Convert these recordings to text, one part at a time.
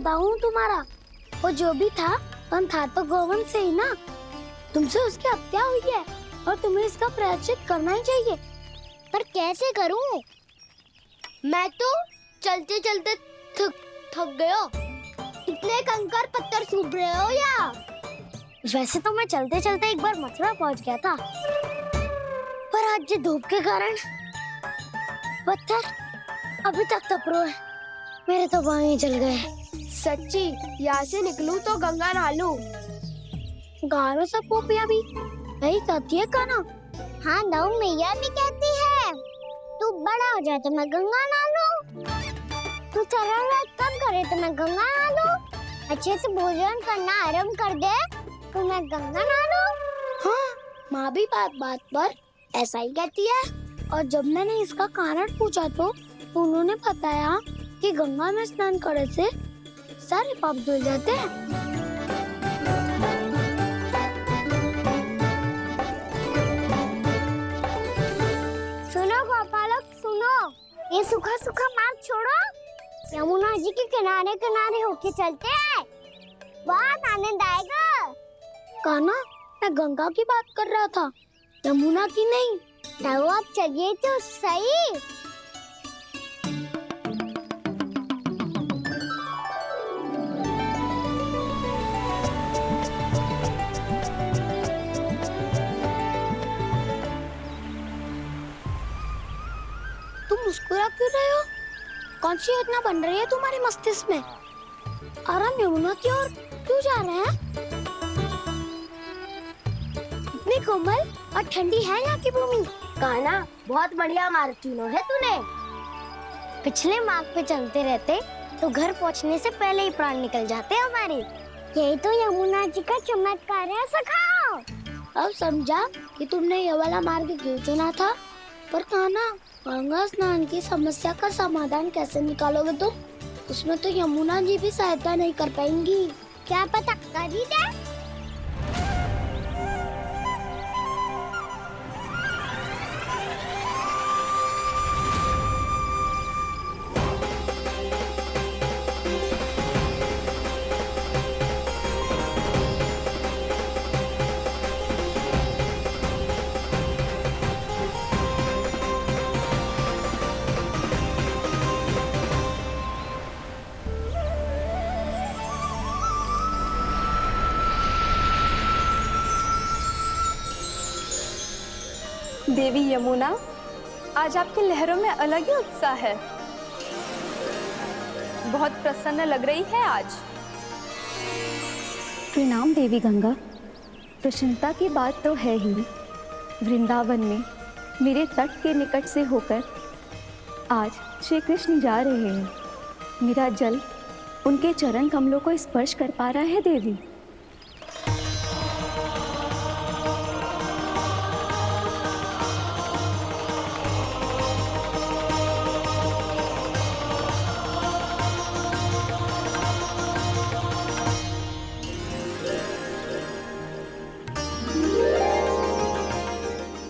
फायदा हूँ तुम्हारा? वो जो भी था था तो गोवंश से ही ना। तुमसे उसकी हत्या हुई है और तुम्हें इसका प्रायश्चित करना ही चाहिए। पर कैसे करूं? मैं तो चलते चलते थक गया। इतने कंकर पत्थर सूख रहे हो या? वैसे तो मैं चलते चलते एक बार मथुरा पहुंच गया था, पर आज ये धूप के कारण पत्थर अभी तक तपरो है। मेरे तो पाँव ही जल गए। सच्ची, यहाँ से निकलूं तो गंगा नहा लूं। गारो सब पोपिया भी वही कहती है काना। हाँ, नौ मैया भी कहती है तू बड़ा हो जाए तो मैं गंगा नहा लूं, तू चरण व्रत कब करे तो मैं गंगा नहा लूं, अच्छे से भोजन करना आरंभ कर दे तो मैं गंगा नहा लूं। हाँ, माँ भी बात बात पर ऐसा ही कहती है। और जब मैंने इसका कारण पूछा तो उन्होंने बताया कि गंगा में स्नान करने से सारे पाप धुल जाते हैं। सुनो गोपालक, सुनो, ये सूखा सूखा मार्ग छोड़ो, यमुना जी के किनारे किनारे होके चलते हैं, बहुत आनंद आएगा। काना, मैं गंगा की बात कर रहा था, यमुना की नहीं। तो आप चलिए तो सही। तुम मुस्कुरा क्यों रहे हो? कौन सी योजना बन रही है तुम्हारे मस्तिष्क में? और हम यमुना की ओर क्यों जा रहे हैं? इतनी कोमल और ठंडी है यहाँ की भूमि। काना, बहुत बढ़िया मार्ग चुनो है तूने। पिछले मार्ग पे चलते रहते तो घर पहुँचने से पहले ही प्राण निकल जाते हमारे। यही तो यमुना जी का चमत्कार है सखाओ। अब समझा कि तुमने ये वाला मार्ग क्यों चुना था। पर काना, गंगा स्नान की समस्या का समाधान कैसे निकालोगे तुम? उसमें तो यमुना जी भी सहायता नहीं कर पाएंगी। क्या पता कर ही दे। देवी यमुना, आज आपकी लहरों में अलग ही उत्साह है। बहुत प्रसन्न लग रही है आज। प्रणाम देवी गंगा। प्रसन्नता की बात तो है ही। वृंदावन में मेरे तट के निकट से होकर आज श्री कृष्ण जा रहे हैं। मेरा जल उनके चरण कमलों को स्पर्श कर पा रहा है देवी।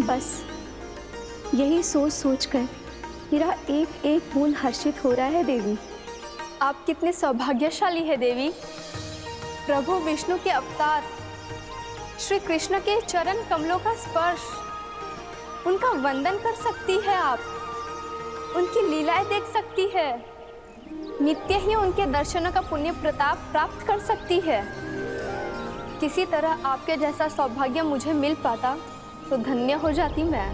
बस यही सोच सोचकर मेरा एक एक मूल हर्षित हो रहा है देवी। आप कितने सौभाग्यशाली है देवी। प्रभु विष्णु के अवतार श्री कृष्ण के चरण कमलों का स्पर्श, उनका वंदन कर सकती है आप, उनकी लीलाएं देख सकती है, नित्य ही उनके दर्शनों का पुण्य प्रताप प्राप्त कर सकती है। किसी तरह आपके जैसा सौभाग्य मुझे मिल पाता तो धन्य हो जाती मैं।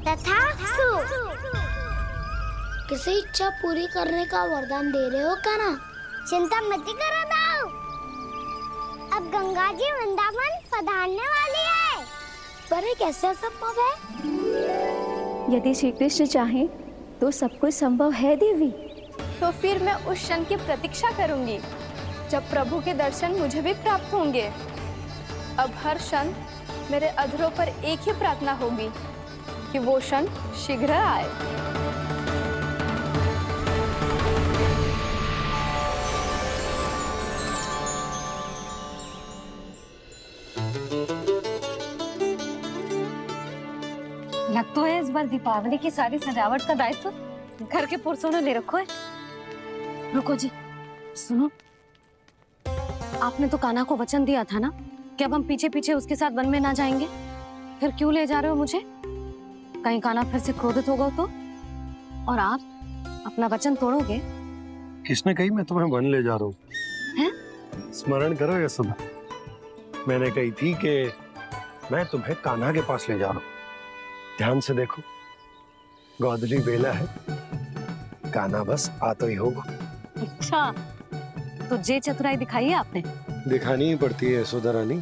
तथास्तु। किसी इच्छा पूरी करने का वरदान दे रहे हो काना? चिंता मत करो दाऊ, अब गंगा जी वृंदावन पधारने वाली है। पर ये कैसे संभव है? यदि श्री कृष्ण चाहें तो सब कुछ संभव है देवी। तो फिर मैं उस क्षण की प्रतीक्षा करूंगी जब प्रभु के दर्शन मुझे भी प्राप्त होंगे। अब हर क्षण मेरे अधरों पर एक ही प्रार्थना होगी कि वो क्षण शीघ्र आए। लग तो है इस बार दीपावली की सारी सजावट का दायित्व घर के पुरुषों ने ले रखा है। रुको जी, सुनो, आपने तो कान्हा को वचन दिया था ना कि अब हम पीछे पीछे उसके साथ वन में ना जाएंगे। फिर क्यों ले जा रहे हो मुझे? कहीं कान्हा फिर से क्रोधित होगा तो? और आप अपना वचन तोड़ोगे? किसने कही मैं तुम्हें वन ले जा रहा हूँ? हैं? स्मरण करो यशोदा, मैंने कही थी कि मैं तुम्हें कान्हा के पास ले जा रहा हूँ। ध्यान से देखो, गोदली बेला है, कान्हा बस आ तो ही होगा। अच्छा, तो जे चतुराई दिखाई है आपने? दिखानी ही पड़ती है यशोदा रानी,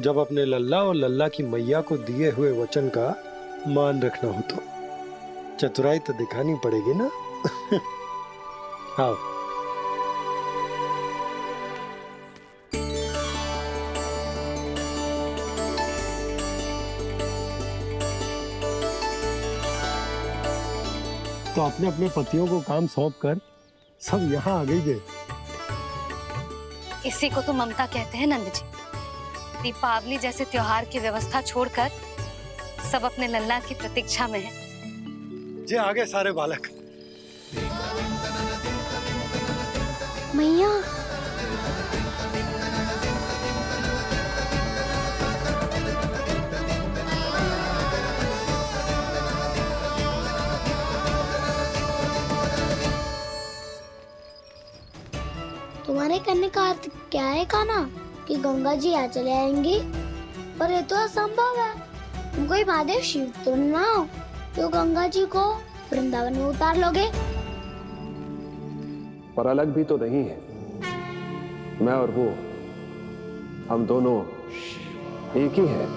जब अपने लल्ला और लल्ला की मैया को दिए हुए वचन का मान रखना हो तो चतुराई तो दिखानी पड़ेगी ना। आओ। तो अपने अपने पतियों को काम सौंप कर सब यहाँ आ गई है। इसी को तो ममता कहते हैं नंद जी। दीपावली जैसे त्योहार की व्यवस्था छोड़कर सब अपने लल्ला की प्रतीक्षा में हैं। जे आगे सारे बालक। मैया तुम्हारे कहने का अर्थ क्या है कान्हा? कि गंगा जी यहाँ चले आएंगी? पर ये तो असंभव है। तुम कोई महादेव शिव तो ना हो तो गंगा जी को वृंदावन में उतार लोगे? पर अलग भी तो नहीं है। मैं और वो, हम दोनों एक ही हैं।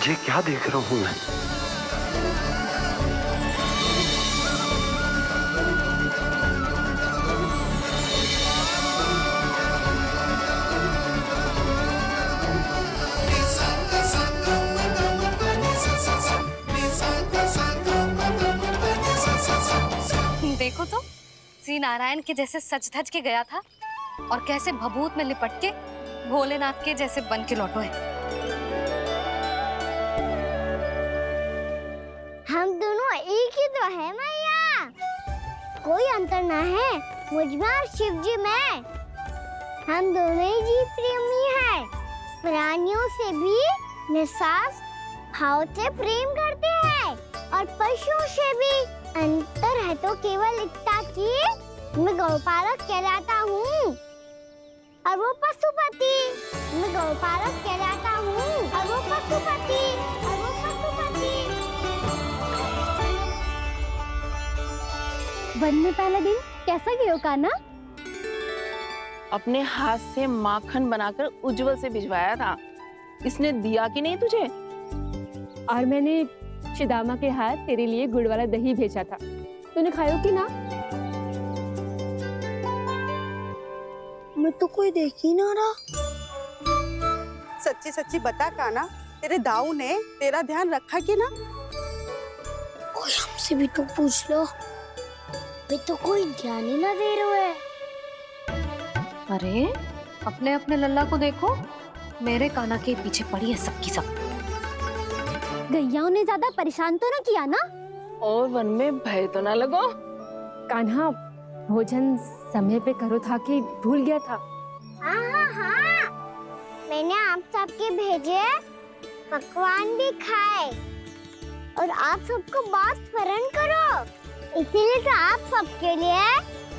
ये क्या देख रहा हूँ मैं? देखो तो, श्री नारायण के जैसे सज धज के गया था और कैसे भभूत में लिपट के भोलेनाथ के जैसे बन के लौटो है। हम दोनों एक ही तो है मैया, कोई अंतर ना है मुझ में और शिव जी में। हम दोनों ही जीव प्रेमी हैं, प्राणियों से भी निस्वार्थ भाव से प्रेम करते हैं और पशुओं से भी। अंतर है तो केवल इतना कि मैं गौपालक कहलाता हूँ और वो पशुपति। मैं गौपालक कहलाता हूँ और वो पशुपति। वन में पहला दिन कैसा गया कान्हा? अपने हाथ से माखन बनाकर उज्जवल से भिजवाया था। इसने दिया कि नहीं तुझे? और मैंने शिदामा के हाथ तेरे लिए गुड़ वाला दही भेजा था, तूने खाया कि ना? मैं तो कोई देख ही ना रहा। सच्ची सच्ची बता कान्हा, तेरे दाऊ ने तेरा ध्यान रखा कि ना? कोई हमसे भी तो पूछ लो, मैं तो कोई ध्यान ही ना दे रहे है। अरे अपने अपने लल्ला को देखो, मेरे कान्हा के पीछे पड़ी है सबकी सब। गैयाओं ने ज्यादा परेशान तो ना किया ना? और वन में भय तो ना लगो? कान्हा भोजन समय पे करो था कि भूल गया था? हाँ, मैंने आप सबके भेजे पकवान भी खाए और आप सबको बात स्मरण करो, इसीलिए तो आप सबके लिए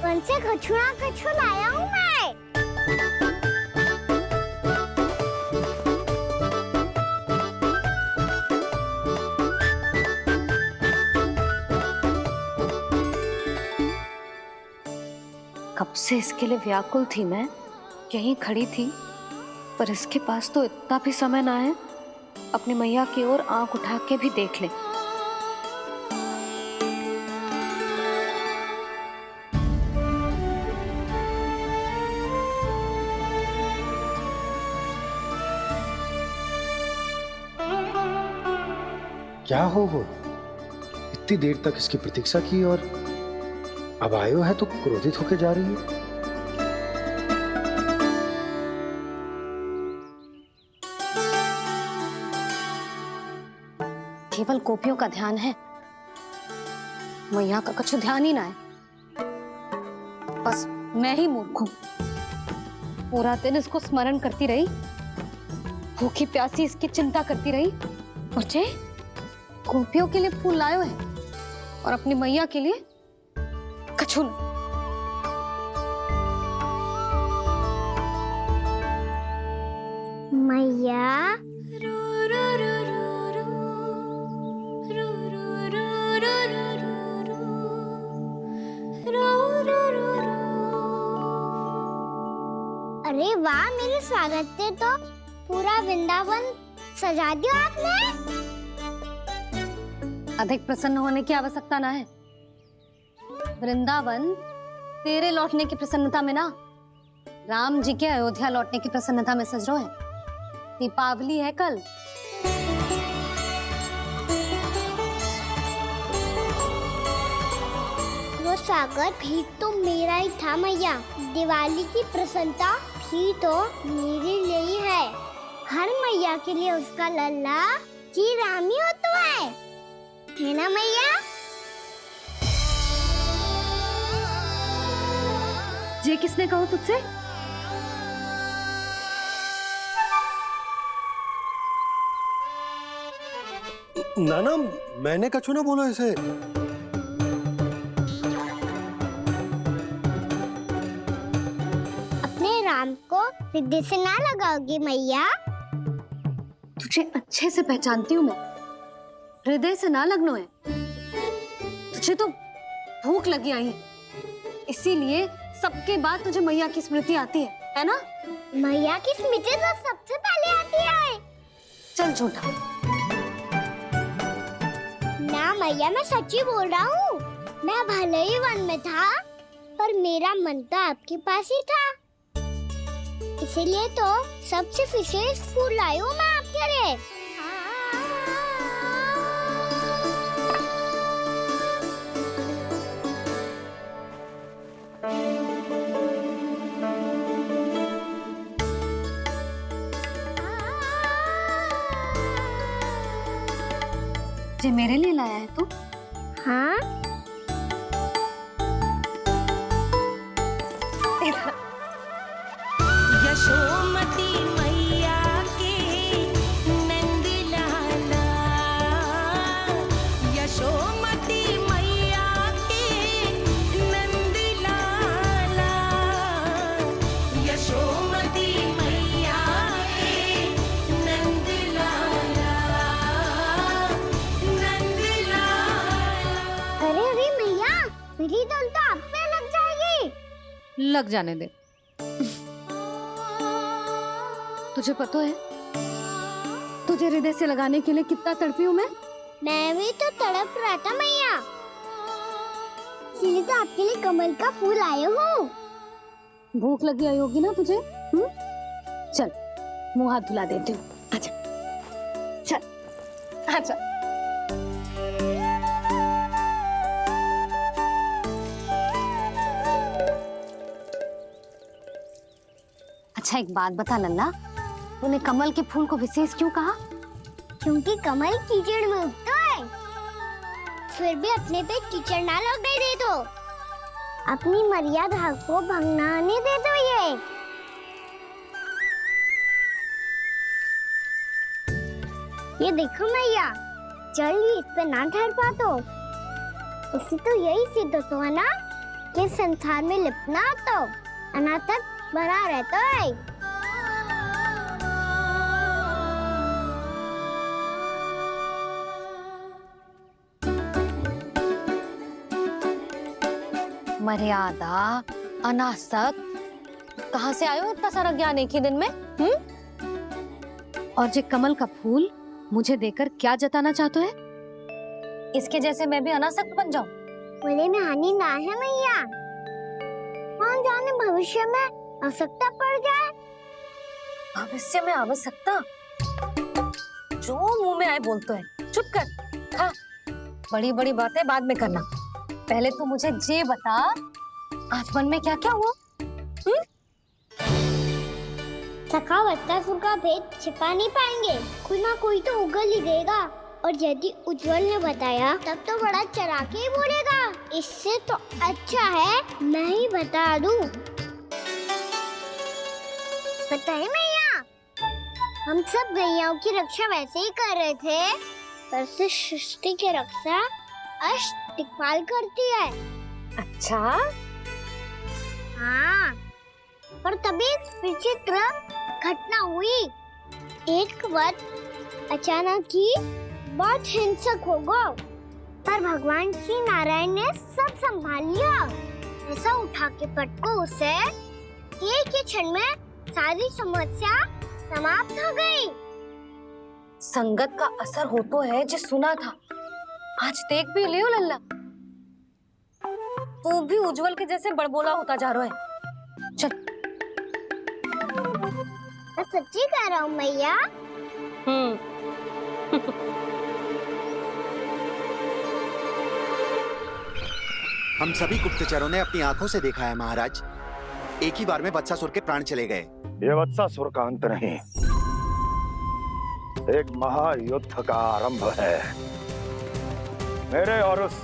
वन से कछुआ लाया हूँ मैं। कब से इसके लिए व्याकुल थी मैं, यहीं खड़ी थी, पर इसके पास तो इतना भी समय ना है अपनी मैया की ओर आंख उठा के भी देख ले। क्या हो इतनी देर तक इसकी प्रतीक्षा की और अब आयो है तो क्रोधित होके जा रही है। केवल गोपियों का ध्यान है, मैया का कुछ ध्यान ही ना है। बस मैं ही मूर्ख हूं, पूरा दिन इसको स्मरण करती रही, भूखी प्यासी इसकी चिंता करती रही, और जे गोपियों के लिए फूल लायो है और अपनी मैया के लिए कछु नहीं। मैया अरे वाह, मेरे स्वागत पे तो पूरा वृंदावन सजा दिया आपने। अधिक प्रसन्न होने की आवश्यकता ना है। वृंदावन तेरे लौटने की प्रसन्नता में ना, राम जी के अयोध्या लौटने की प्रसन्नता में सज रहा है। दीपावली है कल। वो स्वागत भी तो मेरा ही था मैया। दिवाली की प्रसन्नता भी तो मेरे लिए ही है। हर मैया के लिए उसका लल्ला जी राम ही होता है ना मैया? ये किसने कहा तुझसे? नाना, मैंने कछु ना बोला इसे। अपने राम को हृदय से ना लगाओगी मैया? तुझे अच्छे से पहचानती हूँ मैं, हृदय से ना लगनो है। तुझे तो भूख लगी आई है, इसीलिए सबके बाद तुझे मैया की स्मृति आती है ना? मैया की स्मृति तो सबसे पहले आती है। चल झूठा। ना मैया, मैं सच्ची बोल रहा हूँ। मैं भले ही वन में था, पर मेरा मन तो आपके पास ही था। इसीलिए तो सबसे विशेष फूल लाई हूँ मैं आपके लिए। ये मेरे लिए लाया है तू? हाँ, यशोमती मैया के नंद लाला, यशोमती मैया के नंद लाला, यशोमती मैया के नंद लाला, नंद लाला। अरे अरे मैया, मेरी धुन तो आप पे लग जाएगी। लग जाने दे। तुझे पता है तुझे हृदय से लगाने के लिए कितना तड़पी हूँ मैं? मैं भी तो तड़प रहा था मैया, इसीलिए तो आपके लिए कमल का फूल आए हूँ। भूख लगी आई होगी ना तुझे? चल मुंह हाथ धुला देती हूँ, आजा। चल आजा। अच्छा एक बात बता लल्ला, तूने कमल के फूल को विशेष क्यों कहा? क्योंकि कमल कीचड़ में उगता है, फिर भी अपने पे कीचड़ ना लगने दे दो। अपनी मर्यादा को भंग ना आने दे दो। ये देखो मैया, जल भी इस पे ना ठहर पा तो उससे तो यही सिद्ध होता है ना कि संसार में लिपना तो अनाथ तक बना रहता है। मर्यादा अनासक, कहाँ से आयो इतना सारा ज्ञान एक ही दिन में? और जे कमल का फूल मुझे देकर क्या जताना चाहते है? इसके जैसे मैं भी अनासक्त बन जाऊं? बोले में हानि ना है मैया, कौन जाने भविष्य में आवश्यकता पड़ जाए। भविष्य में आवश्यकता? जो मुंह में आए बोलते है, चुप कर। हाँ, बड़ी बड़ी बातें बाद में करना, पहले तो मुझे ये बता आज मन में क्या क्या हुआ? सखा बत्तासुर का भेद छिपा नहीं पाएंगे, कोई ना कोई तो उगल ही देगा। और यदि उज्जवल ने बताया तब तो बड़ा चढ़ा के ही बोलेगा। इससे तो अच्छा है मैं ही बता दूं। बताइए मैया, हम सब गैयाओं की रक्षा वैसे ही कर रहे थे, पर से सृष्टि की रक्षा अष्ट दिक्पाल करती है। अच्छा, हाँ, पर तभी विचित्र घटना हुई। एक वक्त अचानक ही बहुत हिंसक हो गया, पर भगवान श्री नारायण ने सब संभाल लिया। ऐसा उठा के पटको उसे, एक ही क्षण में सारी समस्या समाप्त हो गई। संगत का असर हो तो है जो सुना था, आज देख भी लियो लल्ला, तू भी उज्जवल के जैसे बड़बोला होता जा रहा है। चल। मैं सच्ची कह रहा हूँ मैया। हम सभी गुप्तचरों ने अपनी आंखों से देखा है महाराज, एक ही बार में वत्सासुर के प्राण चले गए। ये वत्सासुर का अंत नहीं, एक महायुद्ध का आरंभ है। मेरे और उस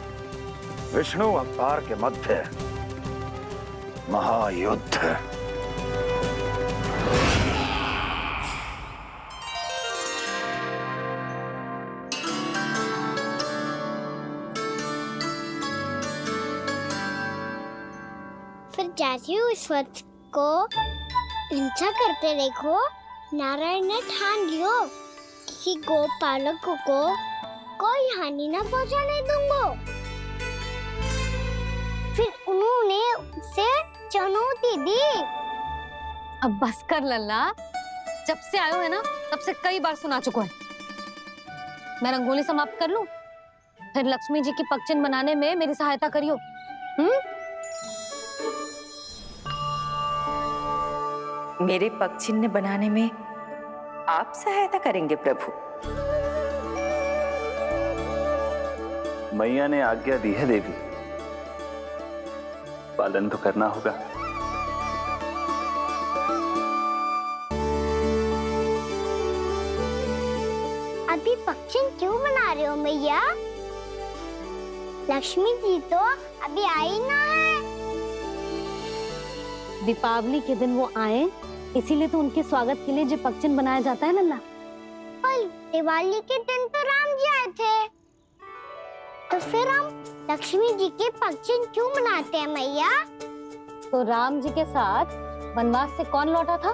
विष्णु अवतार के मध्य महायुद्ध। फिर जैसे ही उस वक्त को हिंसा करते देखो, नारायण ने ठान लियो किसी गोपालक को कोई हानि न पहुंचाने दूंगा। फिर उन्होंने उसे चुनौती दी। अब बस कर लल्ला, जब से आयो है ना तब से कई बार सुना चुका है। मैं रंगोली समाप्त कर लूं, फिर लक्ष्मी जी की पगचिन बनाने में मेरी सहायता करियो। मेरे पगचिन्ह बनाने में आप सहायता करेंगे प्रभु? मैया ने आज्ञा दी है देवी, पालन तो करना होगा। अभी पगचिन क्यों बना रहे हो मैया? लक्ष्मी जी तो अभी आई ना है। दीपावली के दिन वो आए, इसीलिए तो उनके स्वागत के लिए जो पगचिन बनाया जाता है लल्ला। पर दिवाली के दिन तो राम जी आए थे, तो फिर हम लक्ष्मी जी के पगचिन क्यों मनाते हैं मैया? तो राम जी के साथ वनवास से कौन लौटा था?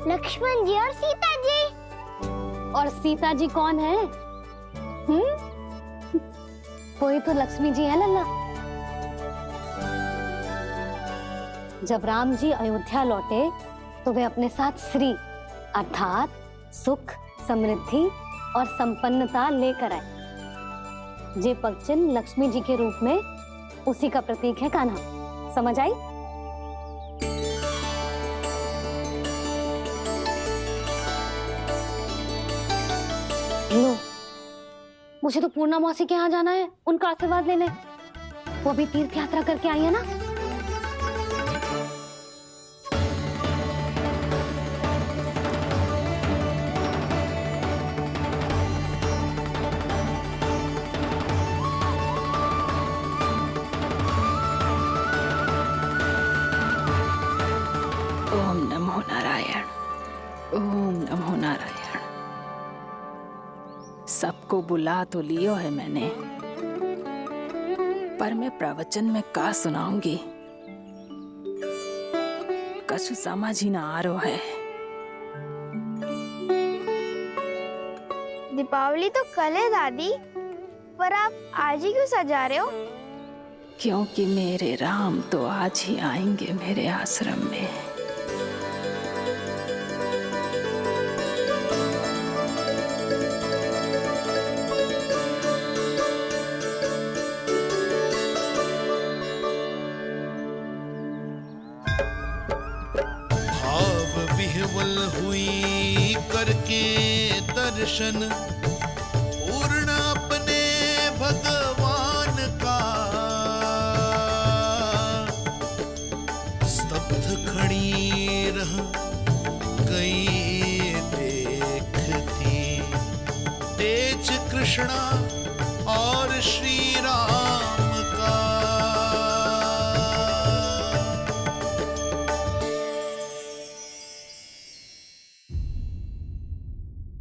लक्ष्मण जी और सीता जी। और सीता जी कौन है? वही तो लक्ष्मी जी है लल्ला। जब राम जी अयोध्या लौटे तो वे अपने साथ श्री अर्थात सुख, समृद्धि और संपन्नता लेकर आए। जे पगचिन लक्ष्मी जी के रूप में उसी का प्रतीक है कान्हा। समझ आई? लो, मुझे तो पूर्णा मौसी के यहाँ जाना है, उनका आशीर्वाद लेने। वो अभी तीर्थ यात्रा करके आई है ना। ओम नमो नारायण, ओम नमो नारायण। सबको बुला तो लियो है मैंने, पर मैं प्रवचन में का सुनाऊंगी, कछु समझ ही ना आ रहा है। दीपावली तो कल है दादी, पर आप आज ही क्यों सजा रहे हो? क्योंकि मेरे राम तो आज ही आएंगे मेरे आश्रम में। भाव विह्वल हुई करके दर्शन, पूर्ण अपने भगवान का, स्तब्ध खड़ी रह गई देखती तेज कृष्णा और श्री